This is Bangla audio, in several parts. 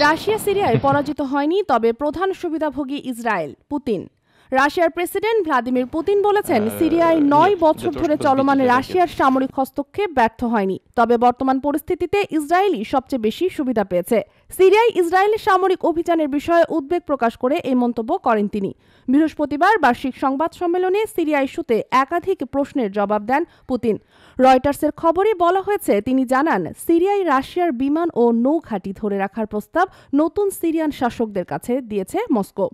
রাশিয়া সিরিয়ায় পরাজিত হয়নি, তবে প্রধান সুবিধাভোগী ইসরায়েল। পুতিন। রাশিয়ার প্রেসিডেন্ট ভ্লাদিমির পুতিন বলেছেন, সিরিয়ায় ৯ বছর ধরে চলমান রাশিয়ার সামরিক হস্তক্ষেপ ব্যর্থ হয়নি, তবে বর্তমান পরিস্থিতিতে ইসরায়েলই সবচেয়ে বেশি সুবিধা পেয়েছে। সিরিয়ায় ইসরায়েলের সামরিক অভিযানের বিষয়ে উদ্বেগ প্রকাশ করে এই মন্তব্য করেন তিনি। বৃহস্পতিবার বার্ষিক সংবাদ সম্মেলনে সিরিয়া ইস্যুতে একাধিক প্রশ্নের জবাব দেন পুতিন। রয়টার্সের খবরে বলা হয়েছে, তিনি জানান, সিরিয়ায় রাশিয়ার বিমান ও নৌ ঘাঁটি ধরে রাখার প্রস্তাব নতুন সিরিয়ান শাসকদের কাছে দিয়েছে মস্কো।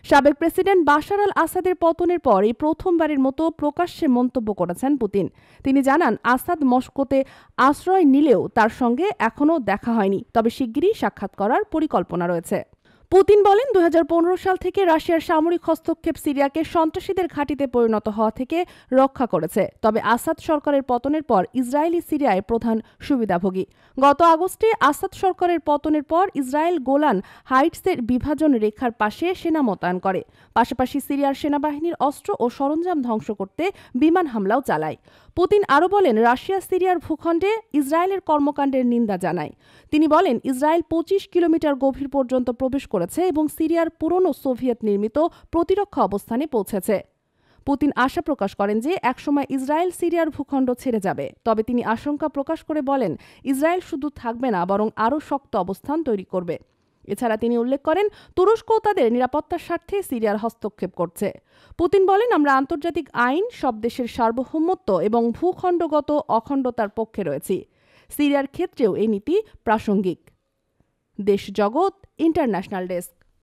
সাবেক প্রেসিডেন্ট বাশার আল আসাদের পতনের পর এই প্রথমবারের মতো প্রকাশ্যে মন্তব্য করেছেন পুতিন। তিনি জানান, আসাদ মস্কোতে আশ্রয় নিলেও তার সঙ্গে এখনও দেখা হয়নি, তবে শিগগিরই সাক্ষাৎ করার পরিকল্পনা রয়েছে। পুতিন বলেন, ২০১৫ সাল থেকে রাশিয়ার সামরিক হস্তক্ষেপ সিরিয়াকে সন্ত্রাসীদের ঘাঁটিতে পরিণত হওয়া থেকে রক্ষা করেছে, তবে আসাদ সরকারের পতনের পর ইসরায়েলি সিরিয়ায় প্রধান সুবিধাভোগী। গত আগস্টে আসাদ সরকারের পতনের পর ইসরায়েল গোলান হাইটসের বিভাজন রেখার পাশে সেনা মোতায়েন করে, পাশাপাশি সিরিয়ার সেনাবাহিনীর অস্ত্র ও সরঞ্জাম ধ্বংস করতে বিমান হামলাও চালায়। পুতিন আরও বলেন, রাশিয়া সিরিয়ার ভূখণ্ডে ইসরায়েলের কর্মকাণ্ডের নিন্দা জানায়। তিনি বলেন, ইসরায়েল ২৫ কিলোমিটার গভীর পর্যন্ত প্রবেশ করেছে এবং সিরিয়ার পুরনো সোভিয়েত নির্মিত প্রতিরক্ষা অবস্থানে পৌঁছেছে। পুতিন আশা প্রকাশ করেন যে একসময় ইসরায়েল সিরিয়ার ভূখণ্ড ছেড়ে যাবে, তবে তিনি আশঙ্কা প্রকাশ করে বলেন, ইসরায়েল শুধু থাকবে না, বরং আরও শক্ত অবস্থান তৈরি করবে। এছাড়া তিনি উল্লেখ করেন, তুরস্কও তাদের নিরাপত্তার স্বার্থে সিরিয়ার হস্তক্ষেপ করছে। পুতিন বলেন, আমরা আন্তর্জাতিক আইন, সব দেশের সার্বভৌমত্ব এবং ভূখণ্ডগত অখণ্ডতার পক্ষে রয়েছি। সিরিয়ার ক্ষেত্রেও এই নীতি প্রাসঙ্গিক। দেশ জগৎ ইন্টারন্যাশনাল ডেস্ক।